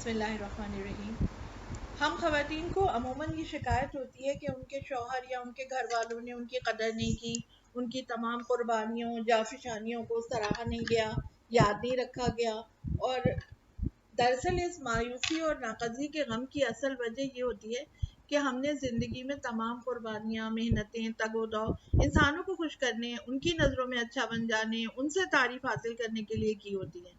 बिस्मिल्लाहिर्रहमानिर्रहीम। हम ख़वातीन को अमूमन ये शिकायत होती है कि उनके शौहर या उनके घर वालों ने उनकी कदर नहीं की, उनकी तमाम कुर्बानियों जाफिशानियों को सराहा नहीं गया, याद नहीं रखा गया। और दरअसल इस मायूसी और नाकजी के गम की असल वजह ये होती है कि हमने ज़िंदगी में तमाम कुर्बानियाँ, मेहनतें, तगोदो इंसानों को खुश करने, उनकी नज़रों में अच्छा बन जाने, उनसे तारीफ हासिल करने के लिए की होती हैं।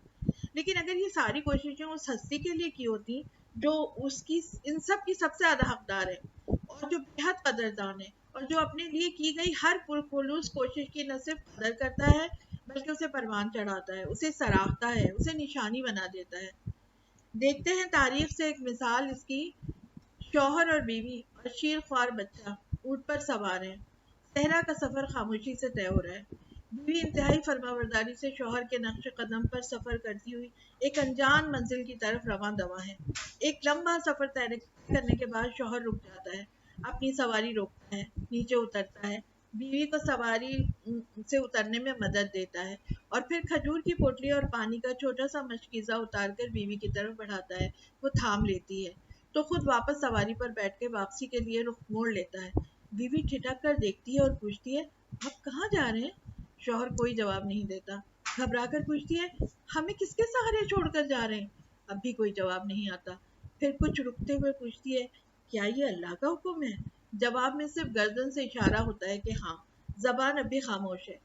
लेकिन अगर ये सारी कोशिशें उस हस्ती के लिए की होती जो उसकी इन सब की सबसे ज्यादा हकदार है और जो बेहद कदरदान है और जो अपने लिए की गई हर पुरखुलूस कोशिश की न सिर्फ कदर करता है बल्कि उसे परवान चढ़ाता है, उसे सराहता है, उसे निशानी बना देता है। देखते हैं तारीख से एक मिसाल इसकी। शौहर और बीवी और शीर ख्वार बच्चा ऊँट पर सवार हैं। सहरा का सफर खामोशी से तय हो रहा है। बीवी इंतहाई फरमाबरदारी से शौहर के नक्श कदम पर सफर करती हुई एक अनजान मंजिल की तरफ रवां दवा है। एक लंबा सफर तय करने के बाद शौहर रुक जाता है, अपनी सवारी रोकता है, नीचे उतरता है, बीवी को सवारी से उतरने में मदद देता है और फिर खजूर की पोटली और पानी का छोटा सा मशकीज़ा उतार कर बीवी की तरफ बढ़ाता है। वो थाम लेती है तो खुद वापस सवारी पर बैठ के वापसी के लिए रुख मोड़ लेता है। बीवी ठिठक कर देखती है और पूछती है, अब कहाँ जा रहे हैं? शौहर कोई जवाब नहीं देता। घबरा कर पूछती है, हमें किसके सहारे छोड़कर जा रहे हैं? अब भी कोई जवाब नहीं आता। फिर कुछ रुकते हुए पूछती है, क्या ये अल्लाह का हुक्म है? जवाब में सिर्फ गर्दन से इशारा होता है कि हाँ। जबान अब भी खामोश है।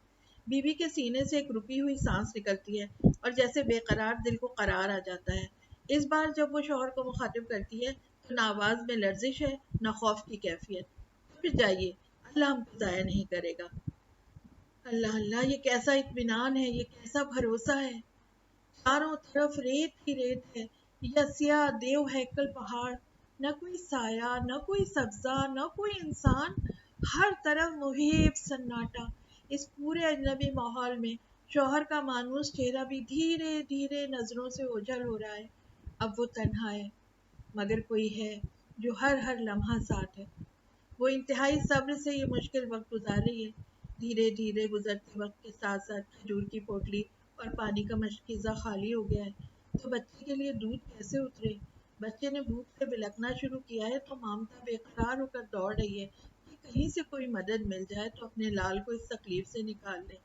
बीवी के सीने से एक रुकी हुई सांस निकलती है और जैसे बेकरार दिल को करार आ जाता है। इस बार जब वो शौहर को मुखातिब करती है तो ना आवाज में लर्जिश है, ना खौफ की कैफियत। फिर जाइए, अल्लाह हमको ज़ाया नहीं करेगा। अल्लाह अल्लाह, ये कैसा इत्मीनान है, ये कैसा भरोसा है। चारों तरफ रेत ही रेत है, यसिया देव हैकल पहाड़, न कोई साया, न कोई सब्जा, न कोई इंसान, हर तरफ मुहीब सन्नाटा। इस पूरे अजनबी माहौल में शौहर का मानूस चेहरा भी धीरे धीरे नजरों से ओझल हो रहा है। अब वो तन्हा है, मगर कोई है जो हर हर लम्हा साथ है। वो इंतहाई सब्र से ये मुश्किल वक्त गुजार रही है। धीरे धीरे गुजरते वक्त के साथ साथ खजूर की पोटली और पानी का मशकीज़ा खाली हो गया है। तो बच्चे के लिए दूध कैसे उतरे? बच्चे ने भूख से बिलखना शुरू किया है तो ममता बेकरार होकर दौड़ रही है कि कहीं से कोई मदद मिल जाए तो अपने लाल को इस तकलीफ से निकाल ले।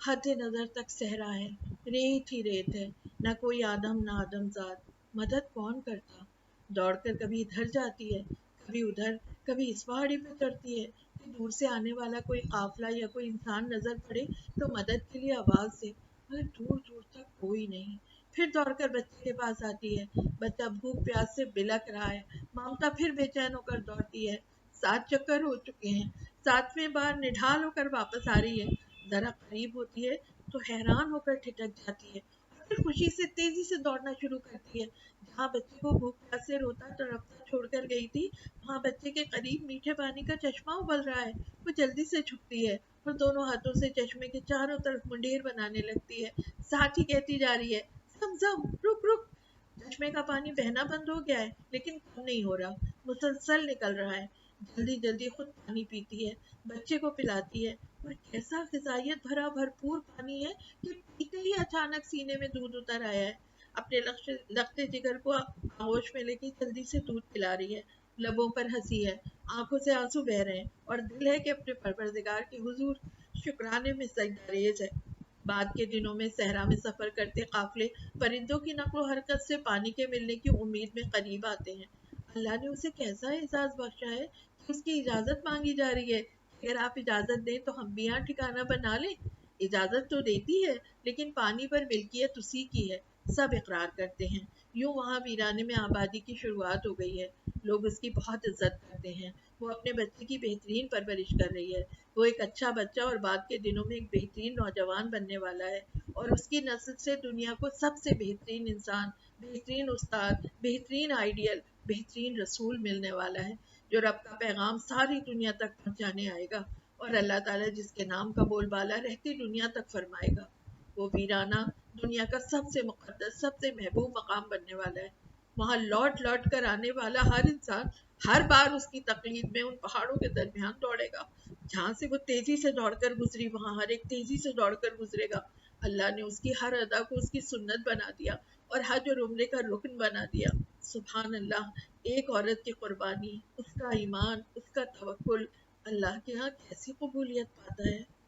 हद नज़र तक सहरा है, रेत ही रेत है, न कोई आदम न आदमजाद। मदद कौन करता? दौड़कर कभी इधर जाती है, कभी उधर, कभी इस पहाड़ी पर चढ़ती है कि दूर से आने वाला कोई काफला या कोई इंसान नजर पड़े तो मदद के लिए आवाज दे, मगर दूर दूर तक कोई नहीं। फिर दौड़कर बच्चे के पास आती है। बच्चा भूख प्यास से बिलख रहा है। ममता फिर बेचैन होकर दौड़ती है। 7 चक्कर हो चुके हैं। 7वें बार निढाल होकर वापस आ रही है। जरा करीब होती है तो हैरान होकर ठिठक जाती है और फिर खुशी से तेजी से दौड़ना शुरू करती है। जहाँ बच्चे को भूख प्यास से रोता तड़पता छोड़कर गई थी, वहाँ बच्चे के करीब मीठे पानी का चश्मा उबल रहा है। वो जल्दी से छुपती है और दोनों हाथों से चश्मे के चारों तरफ मुंडेर बनाने लगती है। साथ ही कहती जा रही है, समझम रुक रुक। चश्मे का पानी बहना बंद हो गया है लेकिन कम नहीं हो रहा, मुसलसल निकल रहा है। जल्दी जल्दी खुद पानी पीती है, बच्चे को पिलाती है और कैसा ग़िज़ाइयत भरा भरपूर पानी है कि पीते ही अचानक सीने में दूध उतर आया है। अपने लखते जिगर को आगोश में लेके जल्दी से दूध पिला रही है। लबों पर हंसी है, आंखों से आंसू बह रहे हैं और दिल है कि अपने परवरदिगार के हुजूर शुक्राने में सजदारेज है। बाद के दिनों में सहरा में सफर करते काफले परिंदों की नक्लो हरकत से पानी के मिलने की उम्मीद में करीब आते हैं। अल्लाह ने उसे कैसा एहसास बख्शा है कि उसकी इजाजत मांगी जा रही है। अगर आप इजाजत दें तो हम भी यहाँ ठिकाना बना लें। इजाजत तो देती है लेकिन पानी पर मिल्कियत उसी की है। सब इकरार करते हैं। यूं वहाँ वीराने में आबादी की शुरुआत हो गई है। लोग उसकी बहुत इज्जत करते हैं। वो अपने बच्चे की बेहतरीन परवरिश कर रही है। वो एक अच्छा बच्चा और बाद के दिनों में एक बेहतरीन नौजवान बनने वाला है और उसकी नस्ल से दुनिया को सबसे बेहतरीन इंसान, बेहतरीन उस्ताद, बेहतरीन आइडियल, बेहतरीन रसूल मिलने वाला है जो रब का पैगाम सारी दुनिया तक पहुंचाने आएगा और अल्लाह ताला जिसके नाम का बोलबाला रहती दुनिया तक फरमाएगा। वो वीराना दुनिया का सबसे मुक़द्दस, सबसे महबूब मकाम बनने वाला है। वहाँ लौट लौट कर आने वाला हर इंसान हर बार उसकी तकलीद में उन पहाड़ों के दरमियान दौड़ेगा। जहाँ से वो तेजी से दौड़कर गुजरी वहाँ हर एक तेजी से दौड़कर गुजरेगा। अल्लाह ने उसकी हर अदा को उसकी सुन्नत बना दिया اور حج اور عمرے کا رکن بنا دیا. سبحان اللہ. ایک عورت کی قربانی، اس کا ایمان، اس کا توکل اللہ کے ہاں کیسی قبولیت پاتا ہے.